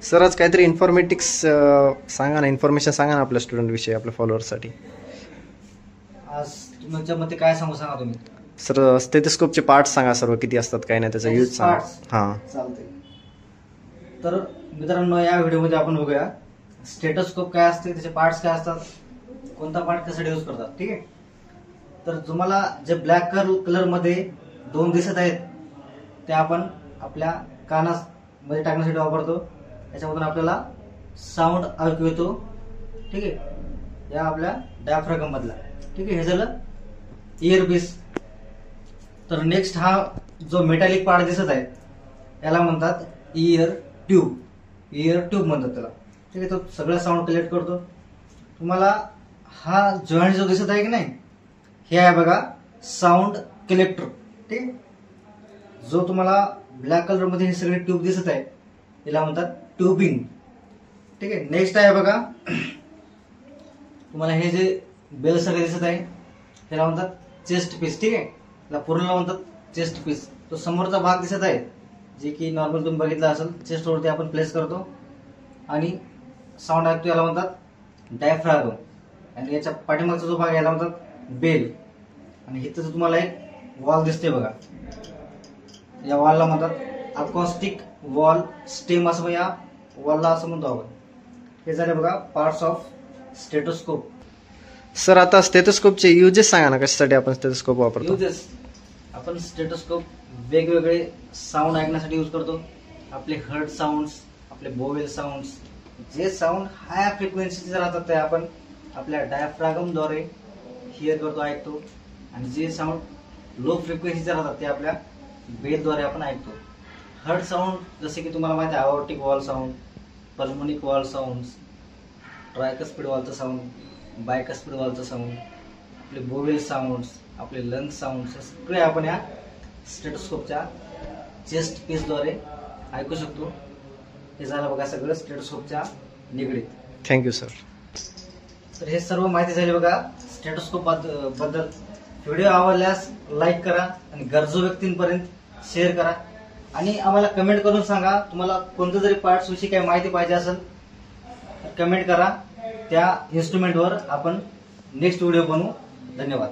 Sir आज काहीतरी informatics सांगा ना, इन्फॉर्मेशन सांगा ना आपल्या स्टुडंट विषयी, आपल्या फॉलोअर्ससाठी. आज तुमच्या मते काय सांगू सांगा तुम्ही. सर स्टेथोस्कोपचे पार्ट्स सांगा सर्व, किती असतात काय नाही त्याचा यूज सांगा. हां चालतंय. तर मित्रांनो या व्हिडिओमध्ये आपण बघूया स्टेथोस्कोप काय असते, त्याचे पार्ट्स काय असतात, कोणता पार्ट कशासाठी यूज करतात. ठीक आहे. तर तुम्हाला जे ब्लॅक कलर मध्ये दोन दिसत आहेत ते आपण आपल्या कानामध्ये टाकण्यासाठी वापरतो. याच्यामधून आपल्याला साऊंड ऐकू येतो. ठीक आहे. या आपल्या डायफ्रागम मधला. ठीक आहे. हे झालं इयरपीस. तर नेक्स्ट हा जो मेटॅलिक पार्ट दिसत आहे याला म्हणतात इयर ट्यूब. इयर ट्यूब म्हणतात त्याला. ठीक आहे. तो सगळं साऊंड कलेक्ट करतो. तुम्हाला हा जॉईंट जो दिसत आहे की नाही, हे आहे बघा साऊंड कलेक्टर. ठीक आहे. जो तुम्हाला ब्लॅक कलर मध्ये हे सगळे ट्यूब दिसत आहे याला म्हणतात ट्यूबिंग. ठीक आहे. नेक्स्ट आहे बघा तुम्हाला हे जे बेल सगळे दिसत आहे त्याला म्हणतात चेस्ट पीस. ठीक आहे. त्याला पूर्ण म्हणतात चेस्ट पीस. तो समोरचा भाग दिसत आहे जे की नॉर्मल तुम्ही बघितला असेल, चेस्ट वरती आपण प्लेस करतो आणि साऊंड ऐकतो, याला म्हणतात डायफ्रागम. आणि याच्या पाठीमागचा जो भाग याला म्हणतात बेल. आणि इथं तुम्हाला एक वॉल दिसते बघा, या वॉलला म्हणतात अकॉस्टिक वॉल स्टेम असं, या वॉलला असं म्हणतो आपण. हे झाले बघा पार्ट्स ऑफ स्टेथोस्कोप. सर आता स्टेथोस्कोपचे युजेस सांगा ना, कशासाठी आपण स्टेथोस्कोप वापरतो. युजेस आपण स्टेथोस्कोप वेगवेगळे साऊंड ऐकण्यासाठी यूज करतो. आपले हर्ट साऊंड्स, आपले बोवेल साऊंड्स, जे साऊंड हाय फ्रिक्वेन्सीचे राहतात ते आपण आपल्या डायफ्रागमद्वारे हिअर करतो, ऐकतो. आणि जे साऊंड लो फ्रिक्वेन्सीचे राहतात ते आपल्या बेलद्वारे आपण ऐकतो. हर्ट साऊंड जसे की तुम्हाला माहिती आहे aortic valve sound, pulmonic valve sound, tricuspid वॉलचं साऊंड, बायकस्पिड वॉलचं साऊंड, आपले बोवेल साऊंड्स, आपले लंग साऊंड्स, सगळे आपण या स्टेथोस्कोपच्या चेस्ट पीसद्वारे ऐकू शकतो. हे झालं बघा सगळं स्टेथोस्कोपच्या निगडीत. Thank you sir. तर हे सर्व माहिती झाली बघा स्टेथोस्कोप बद्दल. व्हिडिओ आवडल्यास लाईक करा आणि गरजू व्यक्तींपर्यंत शेअर करा. आणि आम्हाला कमेंट करून सांगा तुम्हाला कोणत्या जरी पार्ट्स विषयी काही माहिती पाहिजे असेल तर कमेंट करा. त्या इन्स्ट्रुमेंटवर आपण नेक्स्ट व्हिडिओ बनवू. धन्यवाद.